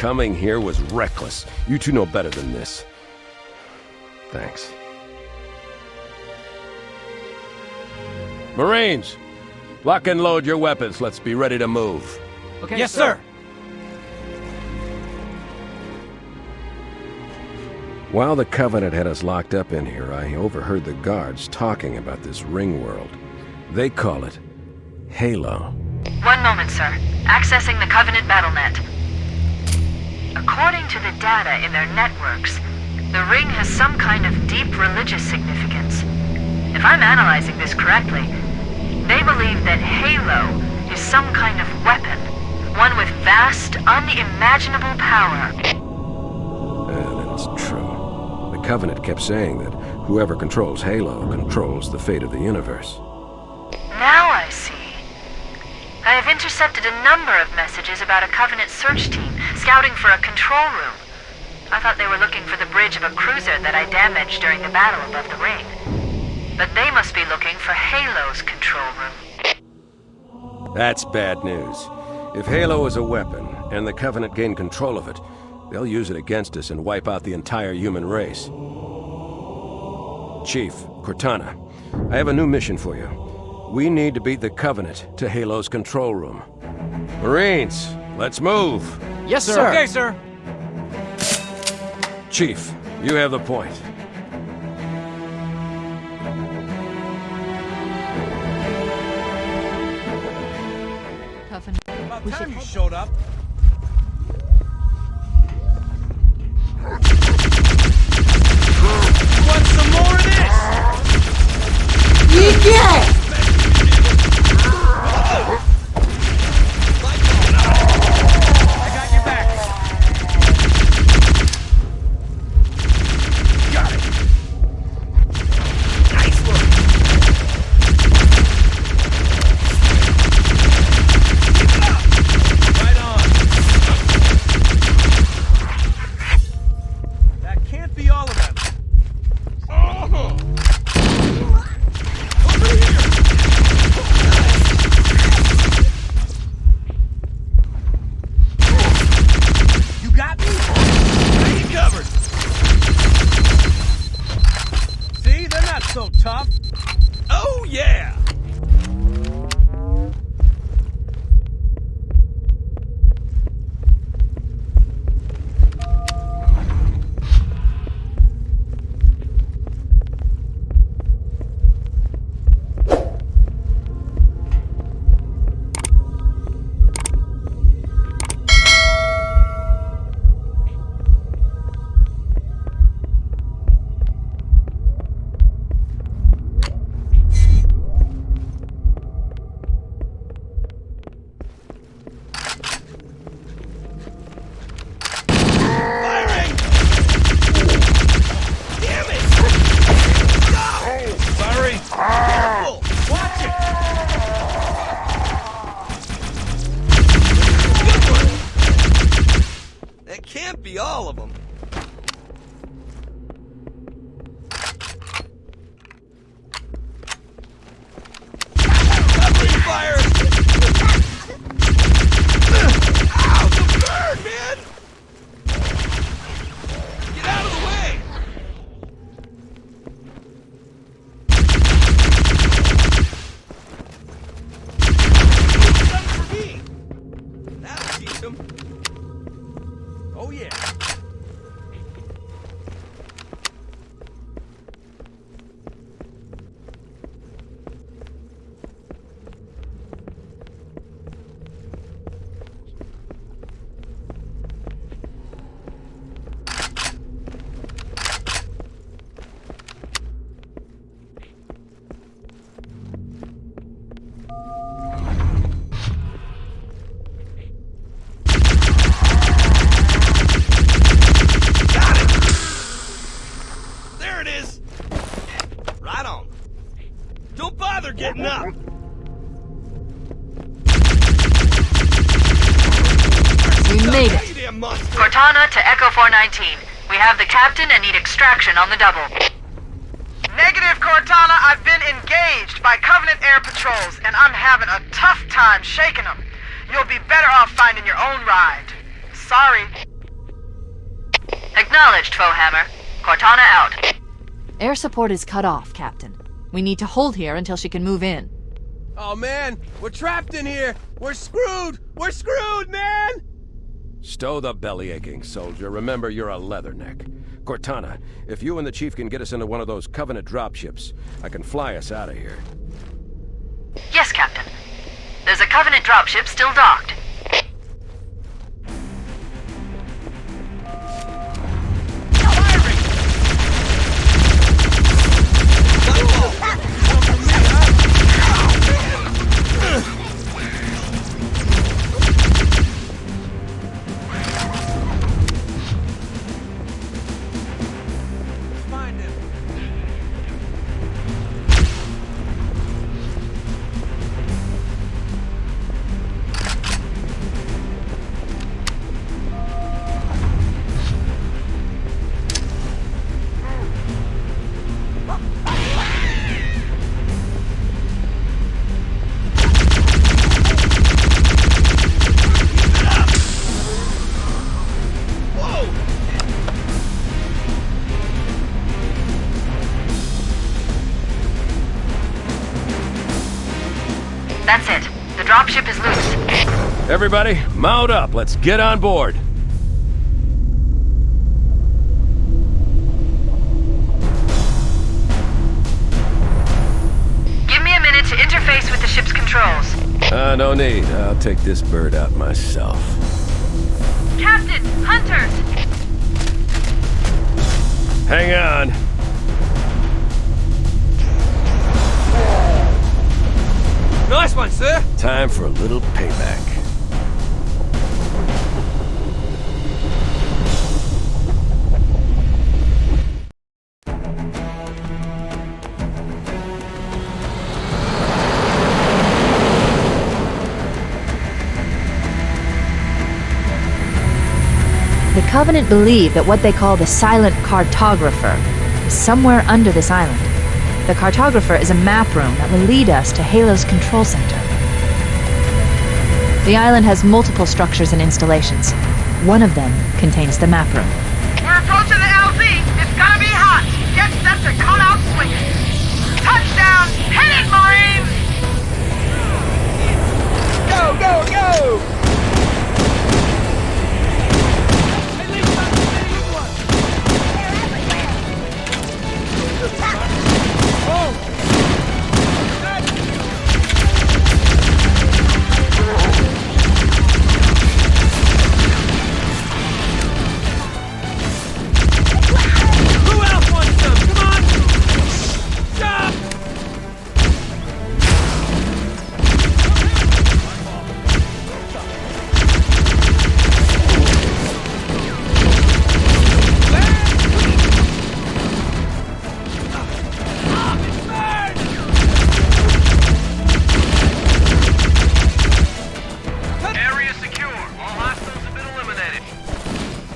Coming here was reckless. You two know better than this. Thanks. Marines! Lock and load your weapons. Let's be ready to move. Okay, yes, sir. While the Covenant had us locked up in here, I overheard the guards talking about this ring world. They call it Halo. One moment, sir. Accessing the Covenant BattleNet. According to the data in their networks, the ring has some kind of deep religious significance. If I'm analyzing this correctly, they believe that Halo is some kind of weapon, one with vast, unimaginable power. And it's true. The Covenant kept saying that whoever controls Halo controls the fate of the universe. Now I see. I have intercepted a number of messages about a Covenant search team scouting for a control room. I thought they were looking for the bridge of a cruiser that I damaged during the battle above the ring. But they must be looking for Halo's control room. That's bad news. If Halo is a weapon, and the Covenant gain control of it, they'll use it against us and wipe out the entire human race. Chief, Cortana, I have a new mission for you. We need to beat the Covenant to Halo's control room. Marines, let's move! Yes, sir. Okay, sir. Chief, you have the point. About time you showed up. You want some more of this? Yeah! I got your back. Got it. Nice work. Keep it up. Right on. That can't be all of them. Oh. Over here. You got me? Got you covered. See, they're not so tough. Oh, yeah. Firing! Damn it! No! Sorry. Careful! Watch it! Good one! That can't be all of them. Covering fire! Ow, the bird, man! Get out of the way! Something for me! That'll teach him. Oh yeah. Got it! There it is! Right on. Don't bother getting up! We made it. You damn monster! Cortana to Echo 419. We have the captain and need extraction on the double. Negative, Cortana. I've been engaged by Covenant air patrols, and I'm having a tough time shaking them. You'll be better off finding your own ride. Sorry. Acknowledged, Foehammer. Cortana out. Air support is cut off, Captain. We need to hold here until she can move in. Oh man, we're trapped in here. We're screwed. We're screwed, man. Stow the belly-aching, soldier. Remember, you're a leatherneck. Cortana, if you and the Chief can get us into one of those Covenant dropships, I can fly us out of here. Yes, Captain. There's a Covenant dropship still docked. That's it. The dropship is loose. Everybody, mount up. Let's get on board. Give me a minute to interface with the ship's controls. No need. I'll take this bird out myself. Captain! Hunters! Hang on. Nice one, sir. Time for a little payback. The Covenant believe that what they call the silent cartographer is somewhere under this island. The cartographer is a map room that will lead us to Halo's control center. The island has multiple structures and installations. One of them contains the map room. We're approaching the LZ. It's gonna be hot. Get set to come out swinging. Touchdown! Hit it, Marines! Go, go, go!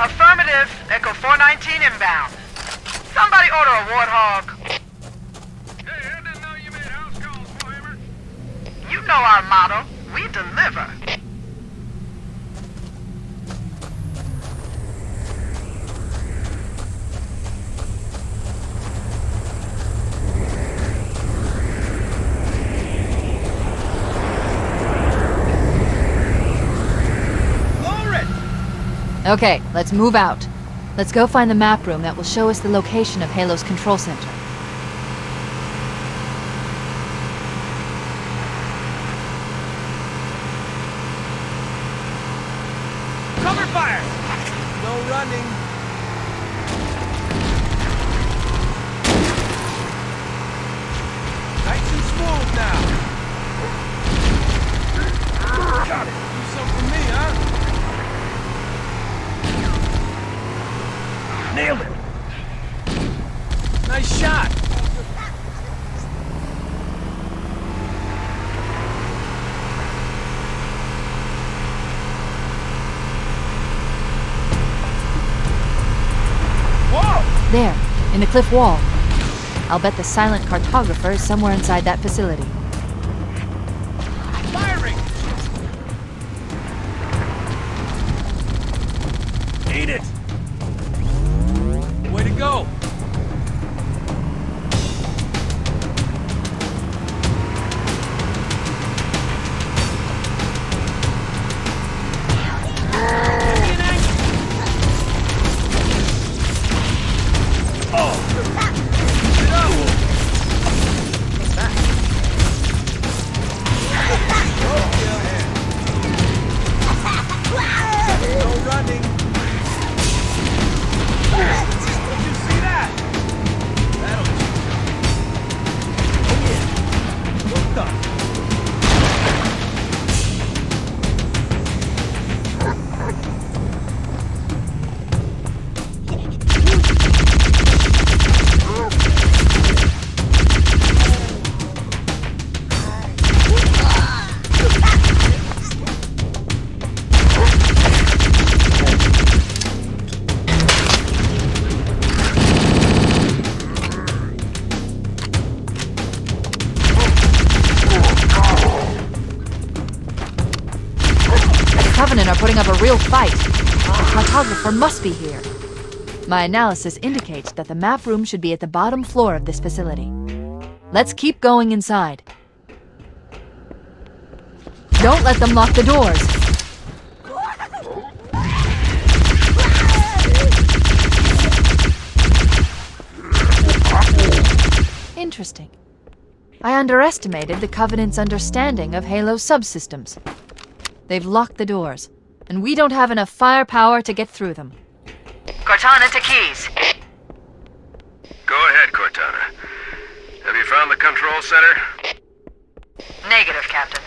Affirmative. Echo 419 inbound. Somebody order a warthog. Hey, I didn't know you made house calls, Foehammer. You know our motto. We deliver. Okay, let's move out. Let's go find the map room that will show us the location of Halo's control center. Cover fire! No running. Nice and smooth now. Got it. Do something for me, huh? Nailed it! Nice shot! Whoa! There, in the cliff wall. I'll bet the silent cartographer is somewhere inside that facility. Firing! Eat it! of a real fight. The cartographer must be here. My analysis indicates that the map room should be at the bottom floor of this facility. Let's keep going inside. Don't let them lock the doors. Interesting. I underestimated the Covenant's understanding of Halo subsystems. They've locked the doors, and we don't have enough firepower to get through them. Cortana to Keys. Go ahead, Cortana. Have you found the control center? Negative, Captain.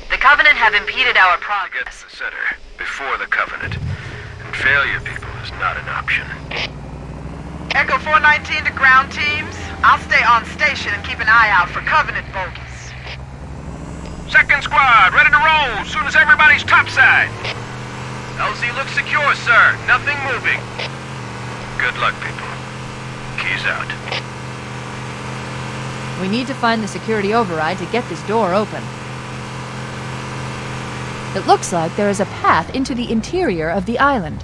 The Covenant have impeded our Get progress. to the center before the Covenant. And failure, people, is not an option. Echo 419 to ground teams. I'll stay on station and keep an eye out for Covenant bogies. Second squad, ready to roll as soon as everybody's topside. LZ looks secure, sir. Nothing moving. Good luck, people. Keys out. We need to find the security override to get this door open. It looks like there is a path into the interior of the island.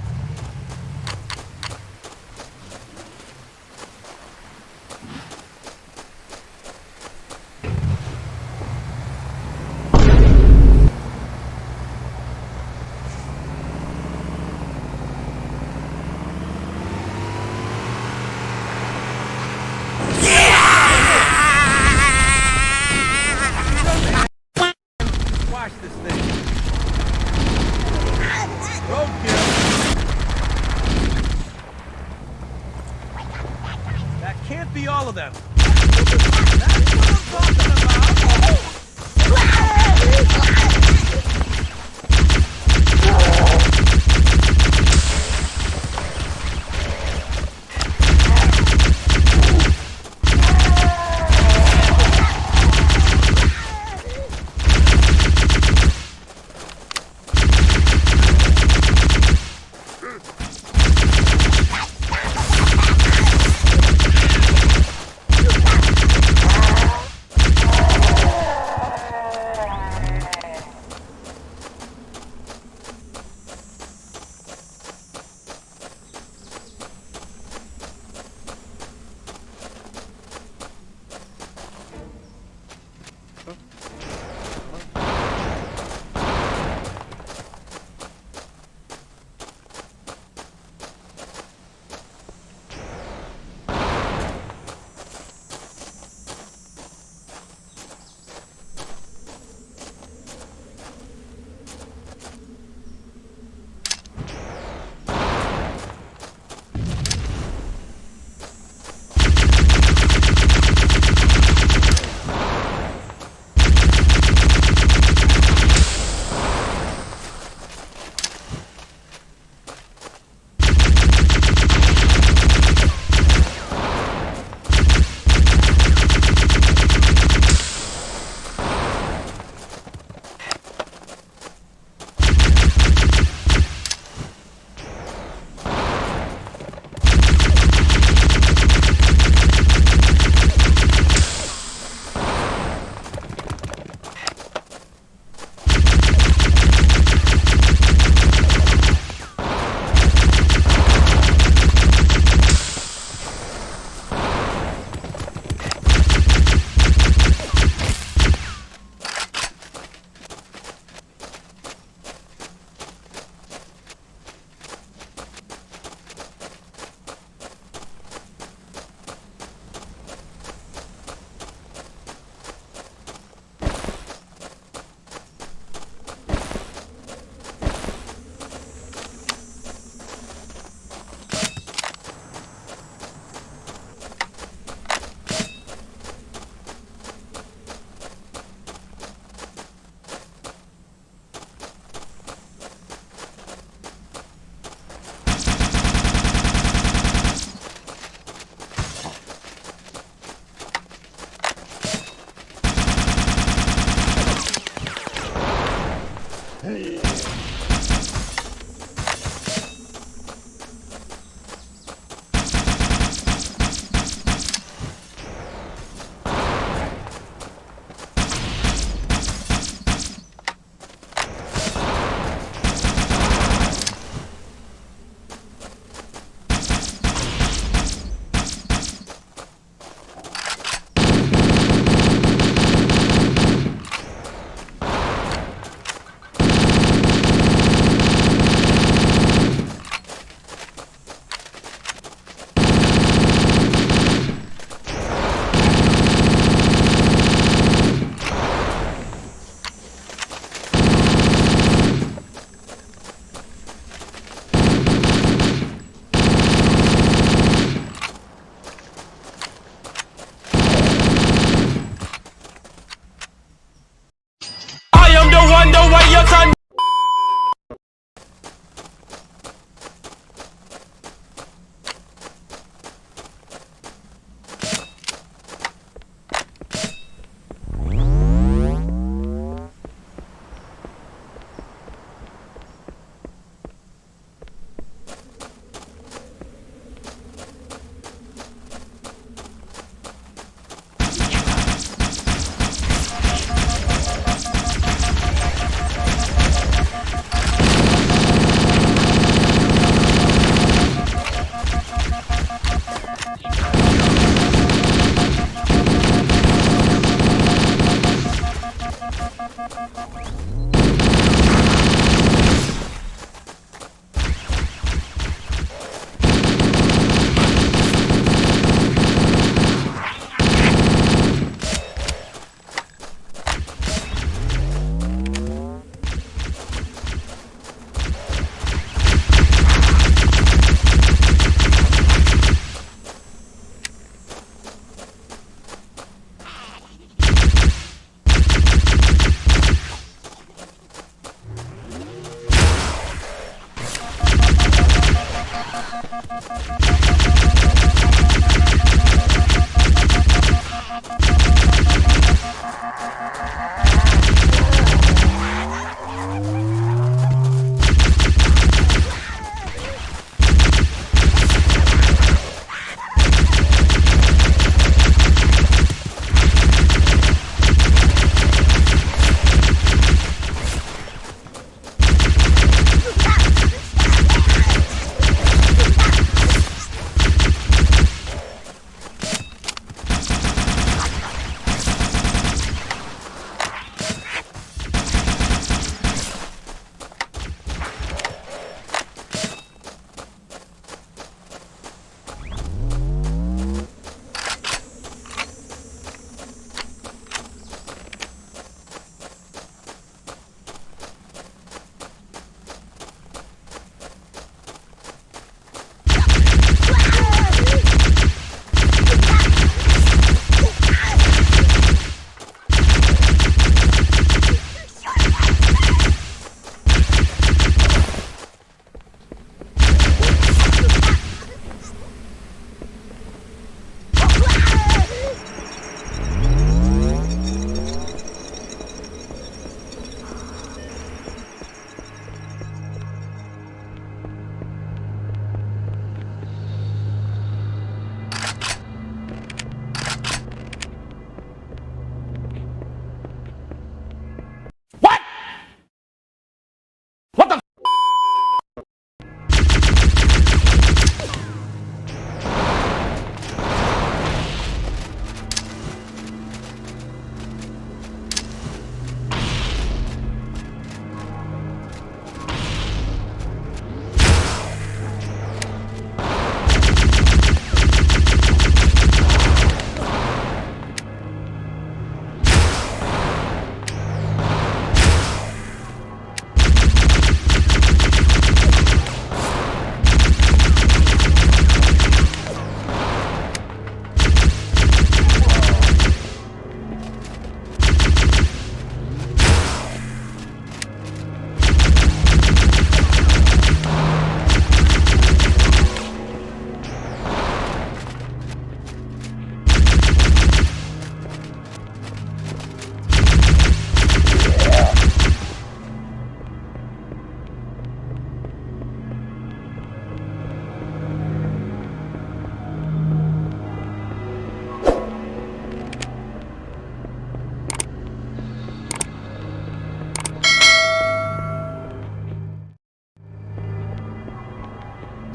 Watch this thing. Roadkill. That can't be all of them. That's what I'm talking about.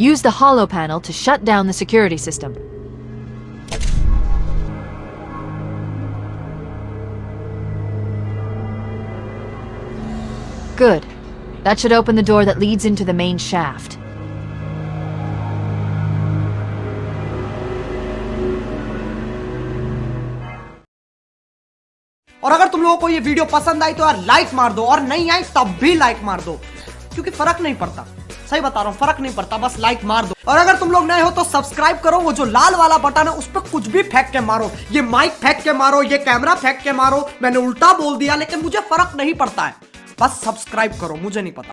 Use the hollow panel to shut down the security system. Good. That should open the door that leads into the main shaft. और अगर तुम लोगों को ये video पसंद आई तो यार like मार दो, और नहीं आई तब भी लाइक मार दो, क्योंकि फर्क नहीं पड़ता। सही बता रहा हूं, फर्क नहीं पड़ता, बस लाइक मार दो। और अगर तुम लोग नए हो तो सब्सक्राइब करो, वो जो लाल वाला बटन है उस पर कुछ भी फेंक के मारो, ये माइक फेंक के मारो, ये कैमरा फेंक के मारो, मैंने उल्टा बोल दिया लेकिन मुझे फर्क नहीं पड़ता है, बस सब्सक्राइब करो, मुझे नहीं पता।